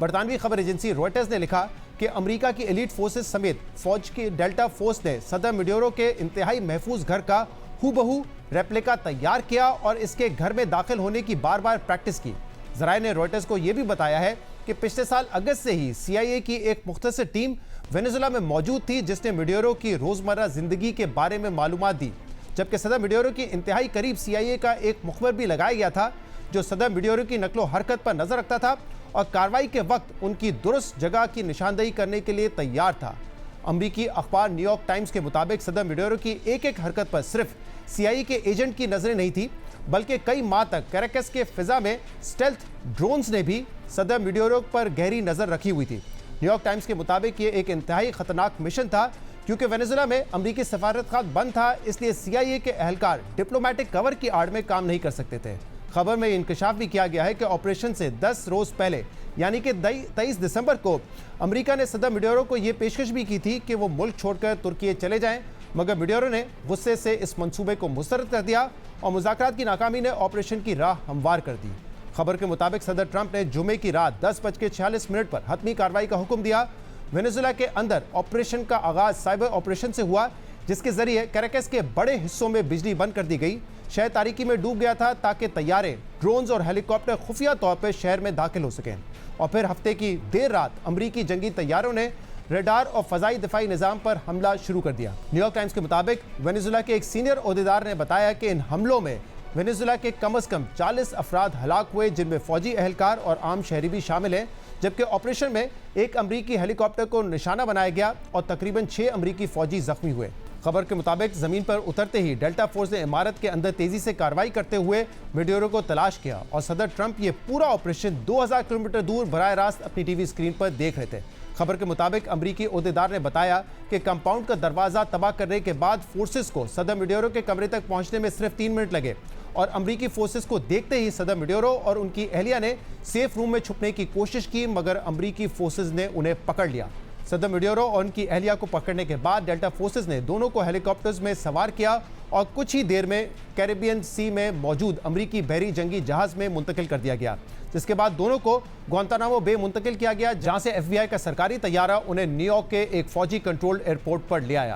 बरतानवी खबर agency Reuters ने लिखा कि अमेरिका की एलीट फोर्सेस समेत फौज की डेल्टा फोर्स ने सदर मडूरो के इंतहाई महफूज घर का हूबहू रेप्लिका तैयार किया और इसके घर में दाखिल होने की बार बार प्रैक्टिस की। जराये ने रॉयटर्स को यह भी बताया है कि पिछले साल अगस्त से ही CIA की एक मुख्तसर टीम वेनेजुएला में मौजूद थी, जिसने मडूरो की रोजमर्रा जिंदगी के बारे में मालूमात दी, जबकि सदर मडूरो की इंतहाई करीब CIA का एक मुखबर भी लगाया गया था जो सदर मडूरो की नकलो हरकत पर नजर रखता था और कार्रवाई के वक्त उनकी दुरुस्त जगह की निशानदेही करने के लिए तैयार था। अमरीकी अखबार न्यूयॉर्क टाइम्स के मुताबिक सदर मडूरो की एक एक हरकत पर सिर्फ CIA के एजेंट की नजरें नहीं थी, बल्कि कई माह तक कैराकस के फिजा में स्टेल्थ ड्रोन्स ने भी सदर मडूरो पर गहरी नजर रखी हुई थी। न्यूयॉर्क टाइम्स के मुताबिक ये एक इंतहाई खतरनाक मिशन था क्योंकि वेनेजुएला में अमरीकी सफारतखाना बंद था, इसलिए CIA के एहलकार डिप्लोमेटिक कवर की आड़ में काम नहीं कर सकते थे। खबर में इंकशाफ भी किया गया है कि ऑपरेशन से 10 रोज पहले यानी कि 23 दिसंबर को अमेरिका ने सदर मडूरो को यह पेशकश भी की थी कि वो मुल्क छोड़कर तुर्की चले जाएं, मगर मडूरो ने गुस्से से इस मंसूबे को मुस्तरद कर दिया और मुज़ाकरात की नाकामी ने ऑपरेशन की राह हमवार कर दी। खबर के मुताबिक सदर ट्रंप ने जुमे की रात 10:46 पर हतमी कार्रवाई का हुक्म दिया। वेनेजुएला के अंदर ऑपरेशन का आगाज साइबर ऑपरेशन से हुआ, जिसके जरिए कैराकस के बड़े हिस्सों में बिजली बंद कर दी गई। शहर तारीकी में डूब गया था ताकि तैयारे, ड्रोन्स और हेलीकॉप्टर खुफिया तौर पर शहर में दाखिल हो सकें। और फिर हफ्ते की देर रात अमरीकी जंगी तैयारों ने रडार और फजाई दिफाई निज़ाम पर हमला शुरू कर दिया। न्यूयॉर्क टाइम्स के मुताबिक वेनेजुएला के एक सीनियर ओहदेदार ने बताया कि इन हमलों में वेनेजुएला के कम से कम 40 अफराद हलाक हुए, जिनमें फौजी एहलकार और आम शहरी भी शामिल हैं, जबकि ऑपरेशन में एक अमरीकी हेलीकॉप्टर को निशाना बनाया गया और तकरीबन 6 अमरीकी फौजी जख्मी हुए। खबर के मुताबिक जमीन पर उतरते ही डेल्टा फोर्स ने इमारत के अंदर तेजी से कार्रवाई करते हुए मडूरो को तलाश किया और सदर ट्रंप ये पूरा ऑपरेशन 2000 किलोमीटर दूर बराह रास्त अपनी टीवी स्क्रीन पर देख रहे थे। खबर के मुताबिक अमरीकी ओहदेदार ने बताया कि कंपाउंड का दरवाजा तबाह करने के बाद फोर्सेस को सदर मडूरो के कमरे तक पहुंचने में सिर्फ 3 मिनट लगे और अमरीकी फोर्सेस को देखते ही सदर मडूरो और उनकी एहलिया ने सेफ रूम में छुपने की कोशिश की, मगर अमरीकी फोर्सेस ने उन्हें पकड़ लिया। सदर मडूरो और उनकी एहलिया को पकड़ने के बाद डेल्टा फोर्सेस ने दोनों को हेलीकॉप्टर्स में सवार किया और कुछ ही देर में कैरेबियन सी में मौजूद अमरीकी बहरी जंगी जहाज में मुंतकिल कर दिया गया, जिसके बाद दोनों को ग्वांतानामो बे मुंतकिल किया गया, जहां से FBI का सरकारी तैयारा उन्हें न्यूयॉर्क के एक फौजी कंट्रोल्ड एयरपोर्ट पर ले आया।